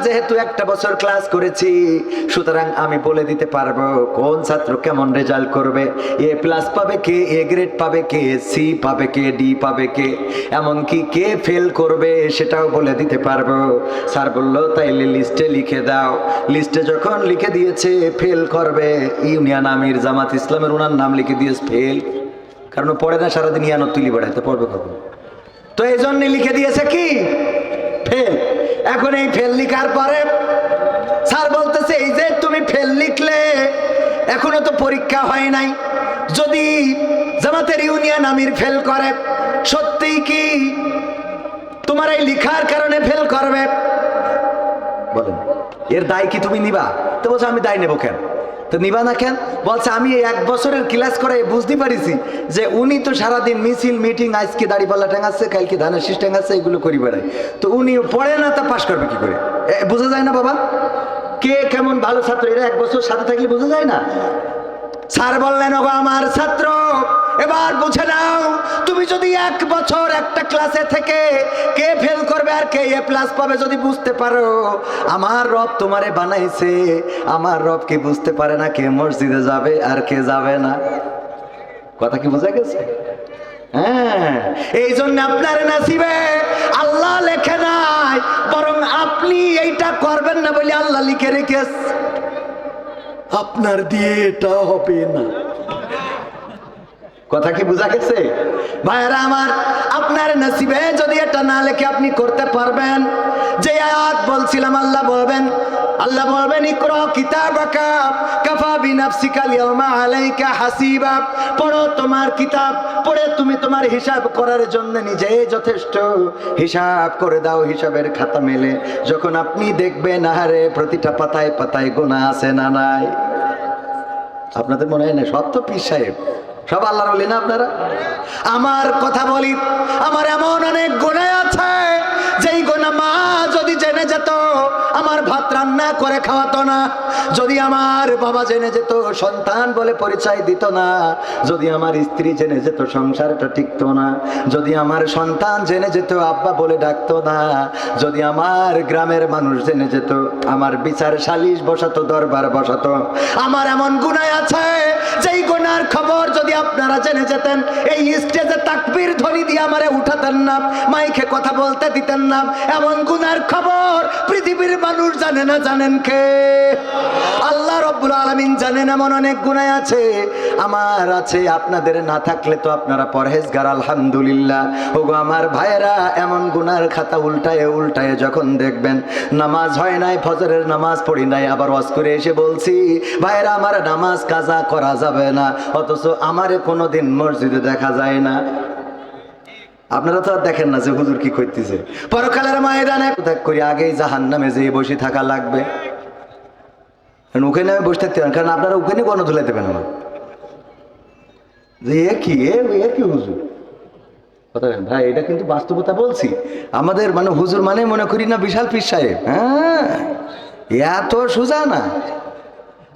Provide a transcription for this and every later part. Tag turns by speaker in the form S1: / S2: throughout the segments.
S1: যেহেতু একটা বছর ক্লাস করেছি, সুতরাং আমি বলে দিতে পারবো কোন ছাত্র কেমন রেজাল্ট করবে। এ প্লাস পাবে কে, এ গ্রেড পাবে কে, সি পাবে কে, ডি পাবে কে, এমনকি কে ফেল করবে সেটাও বলে দিতে পারবো। স্যার বললো তাইলে লিস্টে লিখে দাও। লিস্টে যখন লিখে দিয়েছে ফেল করবে ইউনিয়ন আমির জামাত ইসলামের, ওনার নাম লিখে দিয়েছে ফেল, কারণ পড়ে না সারাদিন ইয়ানত তুলি বেড়াইতে, পড়বে কখন? তো এই জন্য লিখে দিয়েছে কি ফেল। এখন এই ফেল লিখার পরে স্যার বলতেছে এই যে তুমি ফেল লিখলে, এখনো তো পরীক্ষা হয় নাই, যদি জামাতের ইউনিয়ন আমির ফেল করে সত্যি কি তোমার এই লিখার কারণে ফেল করবে? বলেন এর দায় কি তুমি নিবা? তো বলছে আমি দায় নেবো কেন? তো নিবা না কেন? বলছে আমি এই 1 বছরের ক্লাস করে বুঝতে পারিছি যে উনি তো সারাদিন মিছিল মিটিং, আজকে দাড়িপাল্লা টেঙ্গাচ্ছে, কালকে ধানের শীষ টেঙ্গাচ্ছে, এগুলো করি বেড়ায়, তো উনি পড়ে না, তা পাশ করবে কি করে? বোঝা যায় না বাবা কে কেমন ভালো ছাত্র, এরা 1 বছর সাথে থাকলে বোঝা যায় না? স্যার বললেন ওগো আমার ছাত্র, এবার বুঝে নাও, তুমি যদি 1 বছর একটা ক্লাসে থেকে কে ফেল করবে আর কে এ প্লাস পাবে যদি বুঝতে পারো, আমার রব তোমারে বানাইছে, আমার রব কি বুঝতে পারে না কে মসজিদে যাবে আর কে যাবে না? কথা কি বোঝা গেছে? হ্যাঁ, এই জন্য আপনার নসিবে আল্লাহ লেখে নাই, বরং আপনি এইটা করবেন না বলে আল্লাহ লিখে রেখেছে, আপনার দিয়ে এটা হবে না। কথা কি বোঝা গেছে ভাইরা আমার? আপনার নসিবে যদি এটা না লেখে আপনি করতে পারবেন, যে আয়াত বলছিলাম আল্লাহ বলবেন ইকরা কিতাবাকা কাফা বিনাফসিকা আল-ইয়াওমা আলাইকা হাসিবা, পড়ো তোমার কিতাব, পড়ে তুমি তোমার হিসাব করার জন্য নিজেই যথেষ্ট, হিসাব করে দাও, হিসাবের খাতা মেলে যখন আপনি দেখবেন আহারে প্রতিটা পাতায় পাতায় গুনাহ আছে না নাই। আপনাদের মনে হয় না সব তো পীর সাহেব, সব আল্লাহর ওলি না আপনারা? আমার কথা বলি, আমার এমন অনেক গুনাহ আছে যেই গুনাহ মা যদি জেনে যেত আমার ভাত রান্না করে খাওয়াতো না, যদি আমার বাবা জেনে যেত সন্তান বলে পরিচয় দিত না, যদি আমার স্ত্রী জেনে যেত সংসারটা টিকতো না, যদি আমার সন্তান জেনে যেত আব্বা বলে ডাকতো না, যদি আমার গ্রামের মানুষ জেনে যেত আমার বিচার সালিশ বসাতো, দরবার বসাতো। আমার এমন গুনাহ আছে যেই গুনার খবর যদি আপনারা জেনে যেতেন এই স্টেজে তাকবীর ধ্বনি দিয়ে আমারে উঠাতেন না, মাইকে কথা বলতে দিতেন না। এমন গুনার খবর পৃথিবীর মানুষ জানে না, জানেন কে? আল্লাহ রাব্বুল আলামিন জানেন। এমন অনেক গুনাহ আছে, আমার আছে, আপনাদের না থাকলে তো আপনারা পরহেজগার আলহামদুলিল্লাহ। ওগো আমার ভাইয়েরা, এমন গুনার খাতা উল্টায় উল্টায় যখন দেখবেন নামাজ হয় নাই, ফজরের নামাজ পড়ি নাই, আবার ওয়াজ করে এসে বলছি ভাইয়েরা আমার নামাজ কাজা করা যাবে না, অথচ আমারে কোনোদিন মসজিদে দেখা যায় না। আপনারা তো আর দেখেন না যে হুজুর কি করতেছে। পরকালের ময়দানে ত্যাগ করে আগেই জাহান্নামে যেয়ে বসে থাকা লাগবে, ওখানে বসে থাকতে হবে, কারণ আপনারা ওখানে গণ ধুলাই দেবেন আমার যে এ কি হুজুর। কথা ভাই, এটা কিন্তু বাস্তবতা বলছি। আমাদের মানে হুজুর মানে মনে করি না বিশাল পীর সাহেব, হ্যাঁ, এত সোজা না।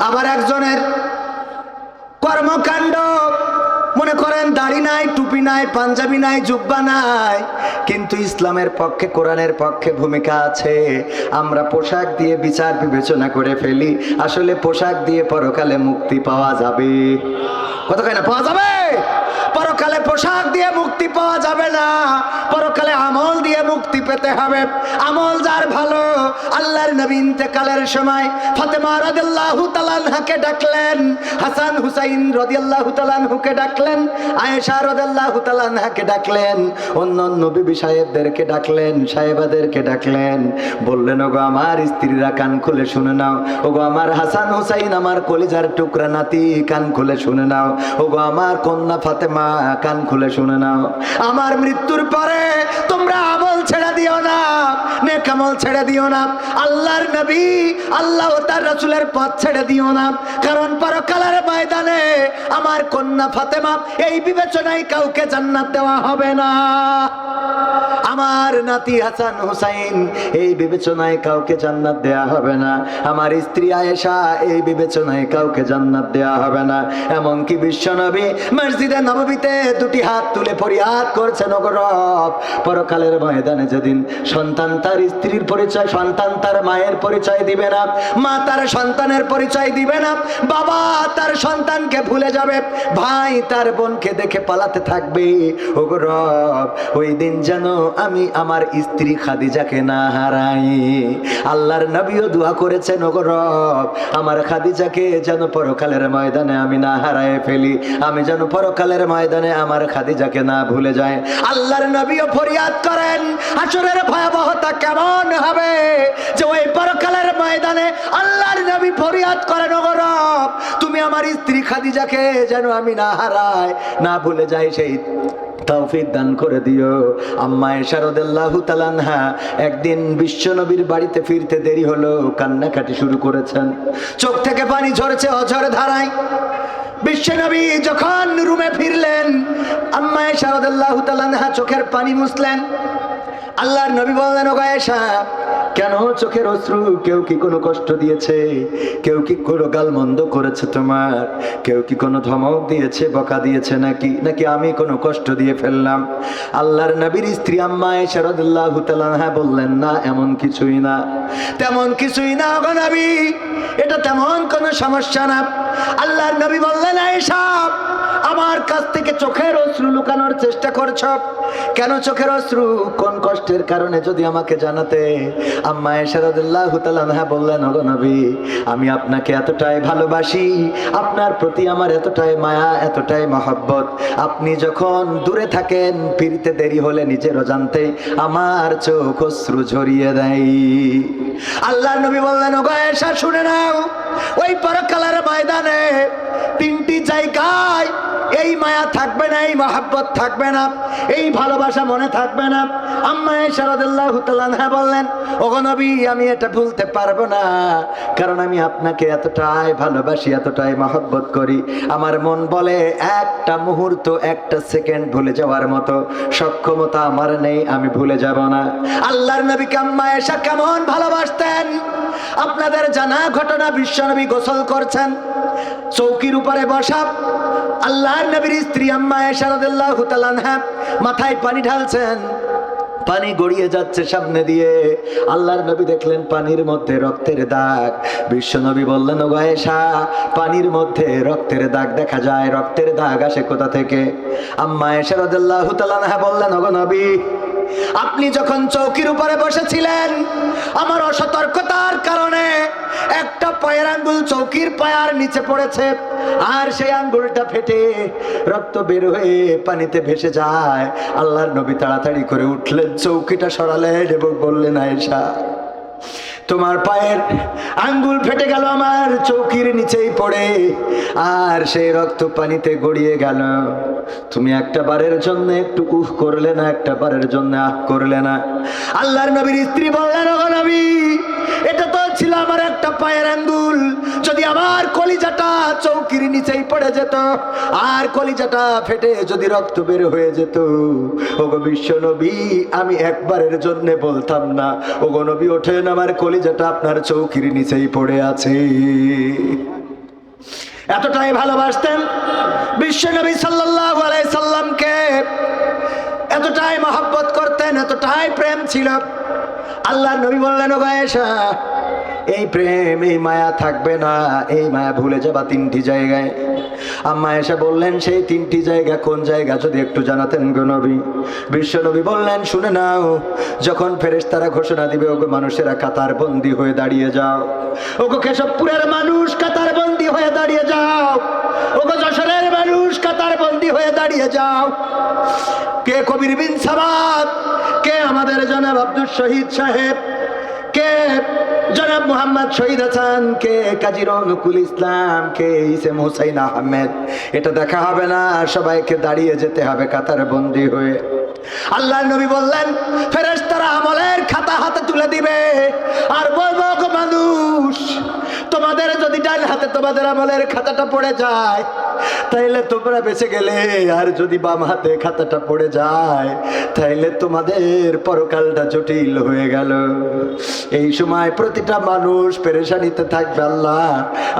S1: আবার একজনের কর্মকাণ্ড মনে করেন দাড়ি নাই, টুপি নাই, পাঞ্জাবি নাই, জুব্বা নাই, কিন্তু ইসলামের পক্ষে, কোরআনের পক্ষে ভূমিকা আছে। আমরা পোশাক দিয়ে বিচার বিবেচনা করে ফেলি, আসলে পোশাক দিয়ে পরকালে মুক্তি পাওয়া যাবে। কথা কয় না পাওয়া যাবে? পরকালে পোশাক দিয়ে মুক্তি পাওয়া যাবে না, পরকালে আমল দিয়ে মুক্তি পেতে হবে। আমল যার ভালো, আল্লাহর নবী ইন্তেকালের সময় ফাতেমা রাদিয়াল্লাহু তাআলা আনহাকে ডাকলেন, হাসান হুসাইন রাদিয়াল্লাহু তাআলা আনহুকে ডাকলেন, আয়েশা রাদিয়াল্লাহু তাআলা আনহাকে ডাকলেন, অন্য বিবি সাহেবদেরকে ডাকলেন, সাহেবাদেরকে ডাকলেন, বললেন ওগো আমার স্ত্রীরা কান খুলে শুনে নাও, ওগো আমার হাসান হুসাইন, আমার কলিজার টুকরা নাতি কান খুলে শুনে নাও, ওগো আমার কন্যা ফাতেমা কান খুলে শুনে নাও, আমার মৃত্যুর পরে তোমরা আমল ছেড়ে দিও না, নেক আমল ছেড়ে দিও না, আল্লাহর নবী আল্লাহ ও তার রাসূলের পথ ছেড়ে দিও না, কারণ পরকালের ময়দানে আমার কন্যা ফাতেমা এই বিবেচনায় কাউকে জান্নাত দেওয়া হবে না। আমার নাতি হাসান হুসাইন এই বিবেচনায় কাউকে জান্নাত দেয়া হবে না, আমার স্ত্রী আয়েশা এই বিবেচনায় কাউকে জান্নাত দেয়া হবে না। এমনকি বিশ্বনবী মসজিদে নববীতে দুটি হাত তুলে ফরিয়াদ করছেন, ওগো রব, পরকালের ময়দানে যেদিন সন্তান তার স্ত্রীর পরিচয়, সন্তান তার মায়ের পরিচয় দিবে না, মা তার সন্তানের পরিচয় দিবে না, বাবা তার সন্তানকে ভুলে যাবে, ভাই তার বোনকে দেখে পালাতে থাকবে, ওগো রব, ওই দিন যেন আমি আমার স্ত্রী খাদিজাকে না হারাই। আল্লাহর নবীও দোয়া করেছেন, ওগো রব, আমার খাদিজাকে যেন পরকালের ময়দানে আমি না হারায় ফেলি, আমি যেন পরকালের ময়দানে আমার খাদিজাকে না ভুলে যায়। আল্লাহর নবীও ফরিয়াদ করেন, হাসরের ভয়াবহতা কেমন হবে যে ওই পরকালের ময়দানে আল্লাহর নবী ফরিয়াদ করেন, ওগো রব, তুমি আমার স্ত্রী খাদিজাকে যেন আমি না হারাই, না ভুলে যাই, সেই তৌফিক দান করে দিও। আম্মা আয়েশা রাদিয়াল্লাহু তাআলা আনহা একদিন বিশ্বনবীর বাড়িতে ফিরতে দেরি হলো, কান্নাকাটি শুরু করেছেন, চোখ থেকে পানি ঝরছে অঝরে ধারায়। বিশ্বনবী যখন রুমে ফিরলেন, আম্মা আয়েশা রাদিয়াল্লাহু তাআলা আনহা চোখের পানি মুছলেন। আল্লাহর নবী বললেন, ওগো আয়েশা, কেন চোখের অশ্রু? কেউ কি কোনো কষ্ট দিয়েছে? কেউ কি কোনো গালমন্দ করেছে তোমার? কেউ কি কোনো ধমক দিয়েছে, বকা দিয়েছে নাকি আমি কোনো কষ্ট দিয়ে ফেললাম? আল্লাহর নবীর স্ত্রী আম্মা আয়েশা রাদিয়াল্লাহু তাআলা আনহা বললেন, না, এমন কিছুই না, তেমন কিছুই না ওগো নবী, এটা তেমন কোনো সমস্যা না। আল্লাহর নবী বললেন, আয়েশা, আমার কাছ থেকে চোখের অশ্রু লুকানোর চেষ্টা করছো কেন? চোখের অশ্রু কোন কষ্টের কারণে যদি আমাকে জানাতে। আম্মা আয়েশা রাদিয়াল্লাহু তাআলা আনহা বললেন, ওগো নবী, আমি আপনাকে এতটাই ভালোবাসি, আপনার প্রতি আমার এতটাই মায়া, এতটাই মহব্বত, আপনি যখন দূরে থাকেন, ফিরতে দেরি হলে নিজের অজান্তে আমার চোখ অশ্রু ঝরিয়ে দেয়। আল্লাহর নবী বললেন, ওগো আয়েশা, শুনে নাও, ওই পরকালের ময়দানে তিনটি জায়গায় এই মায়া থাকবে না, এই মহব্বত থাকবে না, এই ভালোবাসা মনে থাকবে না। আম্মা আয়েশা রাদিয়াল্লাহু তাআলা আনহা বললেন, ওগো নবী, আমি এটা ভুলতে পারবো না, কারণ আমি আপনাকে এতটাই ভালোবাসি, এতটাই মহব্বত করি, আমার মন বলে একটা মুহূর্ত, একটা সেকেন্ড ভুলে যাওয়ার মতো সক্ষমতা আমার নেই, আমি ভুলে যাব না। আল্লাহর নবীকে আম্মা আয়েশা কেমন ভালোবাসতেন আপনাদের জানা ঘটনা। বিশ্বনবী গোসল করছেন, চৌকির উপরে বসা, আল্লাহর নবীর স্ত্রী আম্মা আয়েশা রাদিয়াল্লাহু তাআলা আনহা মাথায় পানি ঢালছেন, পানি গড়িয়ে যাচ্ছে সামনে দিয়ে। আল্লাহর নবী দেখলেন পানির মধ্যে রক্তের দাগ। বিশ্বনবী বললেন, ওগো আয়েশা, পানির মধ্যে রক্তের দাগ দেখা যায়, রক্তের দাগ আসে কোথা থেকে? আম্মা আয়েশা রাদিয়াল্লাহু তাআলা আনহা বললেন, ওগো নবী, আপনি যখন চৌকির উপরে বসেছিলেন, আমার অসতর্কতার কারণে একটা পায়ের আঙ্গুল চৌকির পায়ার নিচে পড়েছে, আর সেই আঙ্গুলটা ফেটে রক্ত বের হয়ে পানিতে ভেসে যায়। আল্লাহর নবী তাড়াতাড়ি করে উঠলেন, চৌকিটা সরালেন এবং বললেন, আয়েশা, তোমার পায়ের আঙ্গুল ফেটে গেল আমার চৌকির নিচেই পড়ে, আর সেই রক্ত পানিতে গড়িয়ে গেল, তুমি একটা বারের জন্য একটু উফ করলে না, একটা বারের জন্য আহ করলে না। আল্লাহর নবীর স্ত্রী বললেন, ওগো নবী, এটা তো ছিল আমার একটা পায়ের আঙ্গুল, যদি আমার কলিজাটা চৌকির নিচেই পড়ে যেত, আর কলিজাটা ফেটে যদি রক্ত বের হয়ে যেত, ওগো বিশ্ব নবী, আমি একবারের জন্য বলতাম না, ওগো নবী ওঠেন, আমার কলিজাটা আপনার চৌকির নিচেই পড়ে আছে। এতটাই ভালোবাসতেন বিশ্ব নবী সাল্লাল্লাহু আলাইহি সাল্লামকে, এতটাই মহব্বত করতেন, এতটাই প্রেম ছিল। আল্লাহর নবী বললেন, ওগো আয়েশা, এই প্রেম, এই মায়া থাকবে না, এই মায়া ভুলে যাবা তিনটি জায়গায়। আম্মা আয়েশা বললেন, সেই তিনটি জায়গা কোন জায়গা যদি একটু জানাতেন গো নবী। বিশ্ব নবী বললেন, শুনে নাও, যখন ফেরেশতারা ঘোষণা দিবে, ওগো মানুষেরা কাতার বন্দী হয়ে দাঁড়িয়ে যাও, ওগো কেশবপুরের মানুষ কাতার বন্দী হয়ে দাঁড়িয়ে যাও, ওগো যশোরের মানুষ কাতার বন্দী হয়ে দাঁড়িয়ে যাও। কে কবির বিন সাবাত, কে আমাদের জনাব আব্দুল শহীদ সাহেব, কে জনাব মোহাম্মদ শহীদ হাসান, কে কাজী রৌনকুল ইসলাম, কে ইসেম হুসাইন আহমেদ, এটা দেখা হবে না, সবাইকে দাঁড়িয়ে যেতে হবে কাতার বন্দী হয়ে। আল্লাহর নবী বললেন, ফেরেশতারা আমলের খাতা হাতে তুলে দিবে, আর বলবো, গো মানুষ, তোমাদের যদি ডান হাতে তোমাদের আমলের খাতাটা পড়ে যায়, তাইলে তোমরা বেঁচে গেলে, আর যদি বাম হাতে খাতাটা পড়ে যায় তাইলে তোমাদের পরকালটা জটিল হয়ে গেল। এই সময় প্রতিটা মানুষ পেরেশানিতে থাকবে, আল্লাহ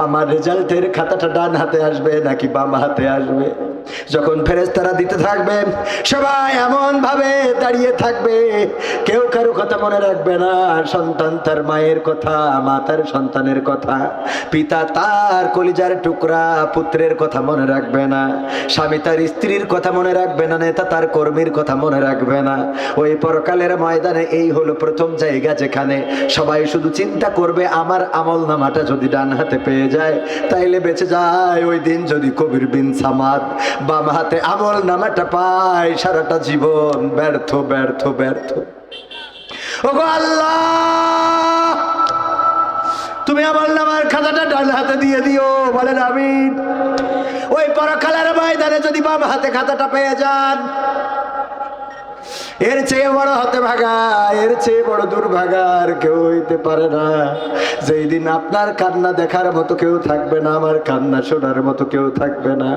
S1: আমার রেজাল্টের খাতাটা ডান হাতে আসবে নাকি বাম হাতে আসবে। যখন ফেরেশতারা দিতে থাকবে সবাই এমন ভাবে দাঁড়িয়ে থাকবে, কেউ কারো কথা মনে রাখবে না। সন্তান তার মায়ের কথা, মা তার সন্তানের কথা, পিতা তার কলিজার টুকরা পুত্রের কথা মনে রাখবে না, স্বামী তার স্ত্রীর কথা মনে রাখবে না, নেতা তার কর্মীর কথা মনে রাখবে না। ওই পরকালের ময়দানে এই হলো প্রথম জায়গা যেখানে সবাই শুধু চিন্তা করবে আমার আমল নামাটা যদি ডান হাতে পেয়ে যায় তাইলে বেঁচে যায়। ওই দিন যদি কবির বিন সামাদ বাম হাতে আমল নামাটা পায়, সারাটা জীবন ব্যর্থ ব্যর্থ ব্যর্থ। ওগো আল্লাহ, তুমি আমল নামার খাতাটা ডান হাতে দিয়ে দিও, বলেন আমিন। ওই পরকালের ময়দানে যদি বাম হাতে খাতাটা পেয়ে যান, এর চেয়ে বড় হতভাগা, এর চেয়ে বড় দুর্ভাগা আর কেউ হইতে পারে না। যেই দিন আপনার কান্না দেখার মতো কেউ থাকবে না, আমার কান্না শোনার মতো কেউ থাকবে না।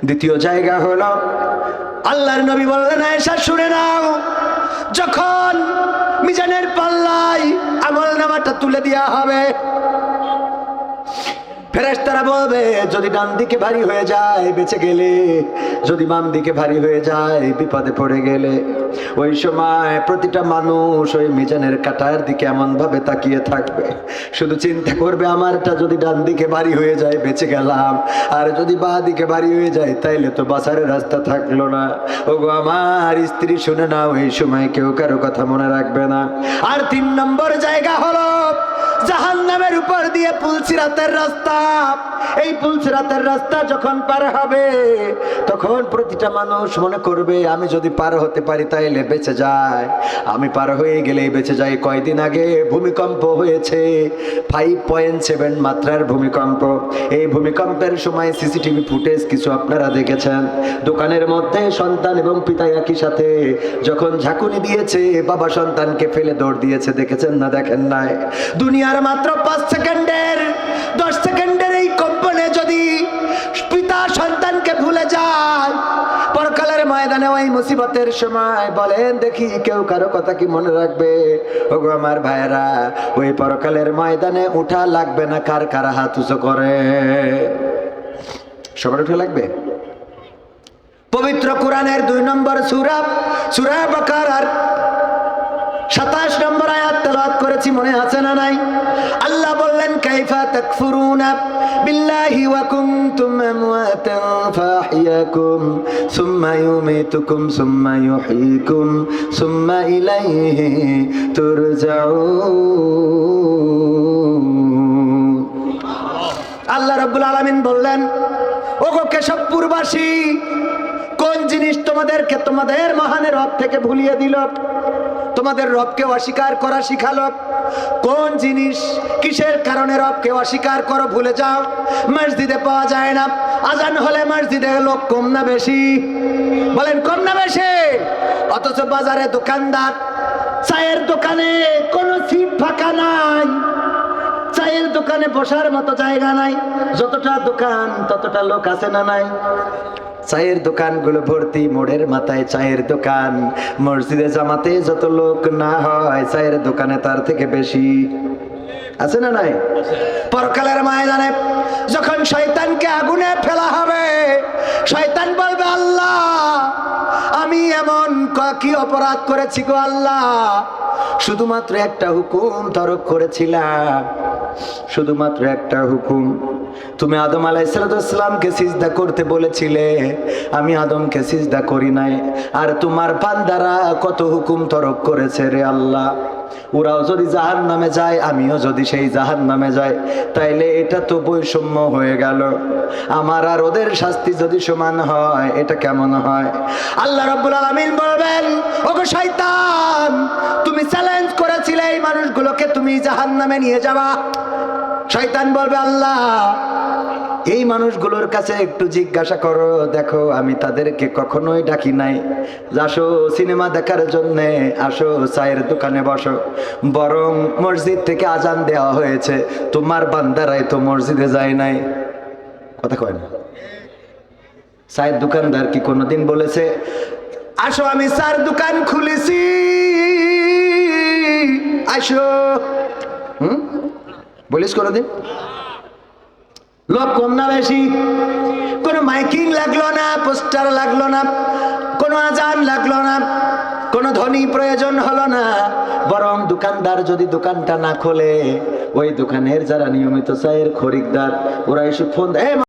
S1: দ্বিতীয় জায়গা হলো আল্লাহর নবী বললেন, আয়েশা শুনে নাও, যখন মিজানের পাল্লায় আমল নামাটা তুলে দেওয়া হবে, ফেরেশতারা বলবে যদি ডান দিকে ভারী হয়ে যায় বেঁচে গেলে, যদি বাম দিকে ভারী হয়ে যায় বিপদে পড়ে গেলে। ওই সময় প্রতিটা মানুষ ওই মিজানের কাঁটার দিকে এমন ভাবে তাকিয়ে থাকবে, শুধু চিন্তা করবে আমারটা যদি ডান দিকে ভারী হয়ে যায় বেঁচে গেলাম, আর যদি বাঁ দিকে ভারী হয়ে যায় তাইলে তো বাঁচার রাস্তা থাকলো না। ওগো আমার স্ত্রী শুনে নাও, এই সময় কেউ কারো কথা মনে রাখবে না। আর 3 নম্বর জায়গা হলো জাহান্নামের উপর দিয়ে পুলসিরাতের রাস্তা। এই পুলসিরাতের রাস্তা যখন পার হবে তখন প্রতিটা মানুষ মনে করবে আমি যদি পার হতে পারি তাইলে বেঁচে যায়, আমি পার হয়ে গেলেই বেঁচে যাই। কয়দিন আগে ভূমিকম্প হয়েছে, 5.7 মাত্রার ভূমিকম্প। এই ভূমিকম্পের সময় সিসিটিভি ফুটেজ কিছু আপনারা দেখেছেন। দোকানের মধ্যে সন্তান এবং পিতা একই সাথে যখন ঝাঁকুনি দিয়েছে, বাবা সন্তানকে ফেলে দৌড় দিয়েছে, দেখেছেন না দেখেন নাই? দুনিয়ার মাত্র 5 সেকেন্ডের 10 সেকেন্ডের এই কম্পনে যদি পিতা সন্তানকে ভুলে যায়, পরকালের ময়দানে ওই মুসিবতের সময় বলেন দেখি কেউ কারো কথা কি মনে রাখবে? ওগো আমার ভাইয়েরা, ওই পরকালের ময়দানে উঠা লাগবে না। কার কার হাত উঁচু করে? সবার উঠা লাগবে। পবিত্র কোরআনের 2 নম্বর সূরা, সূরা বাকারার 27 নম্বর আয়াত তেলাওয়াত করেছি, মনে আছে না নাই? আল্লাহ বললেন কাইফা তাকফুরুনা বিল্লাহি ওয়া কুনতুম আমওয়াতান ফাহিয়াকুম সুম্মা ইউমীতুকুম সুম্মা ইউহয়িকুম সুম্মা ইলাইহি তুরজাউন। আল্লাহ রাব্বুল আলামিন বললেন, ওগো কেশবপুরবাসী, কোন জিনিস তোমাদেরকে তোমাদের মহানের রব থেকে ভুলিয়ে দিল? তোমাদের রবকে অস্বীকার করা শিখালো? কোন জিনিস, কিসের কারণে রবকে অস্বীকার করো, ভুলে যাও? মসজিদে পাওয়া যায় না, আজান হলে মসজিদে লোক কম না বেশি? বলেন কম না বেশি? অথচ বাজারে দোকানদার, চায়ের দোকানে কোনো সিট ফাঁকা নাই, চায়ের দোকানে বসার মতো জায়গা নাই, যতটা দোকান ততটা লোক আছে না নাই? চায়ের দোকানগুলো ভর্তি, মোড়ের মাথায় চায়ের দোকান। মসজিদে জামাতে যত লোক না হয়, চায়ের দোকানে তার থেকে বেশি আছে না নাই? পরকালের ময়দানে যখন শয়তানকে আগুনে ফেলা হবে, শয়তান বলবে আল্লাহ আমি এমন কি অপরাধ করেছি গো আল্লাহ, শুধুমাত্র একটা হুকুম তরক করেছিলাম, শুধুমাত্র একটা হুকুম। তুমি আদম আলাইহিসসালামকে সিজদা করতে বলেছিলে, আমি আদমকে সিজদা করি নাই, আর তোমার বান্দারা কত হুকুম তরক করেছে রে আল্লাহ। ওরাও যদি জাহান্নামে যায়, আমিও যদি সেই জাহান্নামে যাই, তাইলে এটা তো বৈষম্য হয়ে গেল। আমার আর ওদের শাস্তি যদি সমান হয়, এটা কেমন হয়? আল্লাহ রাব্বুল আলামিন বলবেন, ওগো শয়তান, তুমি চ্যালেঞ্জ করেছিলে এই মানুষগুলোকে তুমি জাহান্নামে নিয়ে যাবা। শয়তান বলবে আল্লাহ এই মানুষগুলোর কাছে একটু জিজ্ঞাসা করো, দেখো আমি তাদেরকে কখনোই ডাকি নাই, আসো সিনেমা দেখার জন্য, আসো চায়ের দোকানে বসো, বরং মসজিদ থেকে আজান দেওয়া হয়েছে, তোমার বান্দারাই তো মসজিদে যায় নাই। কথা কয় না? চায়ের দোকানদার কি কোনোদিন বলেছে আসো আমি চার দোকান খুলেছি আসো? বলিস কোনোদিন? লোক কম না বেশি? কোনো মাইকিং লাগলো না, পোস্টার লাগলো না, কোনো আজান লাগলো না, কোনো ধ্বনি প্রয়োজন হলো না। বরং দোকানদার যদি দোকানটা না খোলে, ওই দোকানের যারা নিয়মিত চায়ের খরিদ্দার ওরা এসে ফোন দেয়,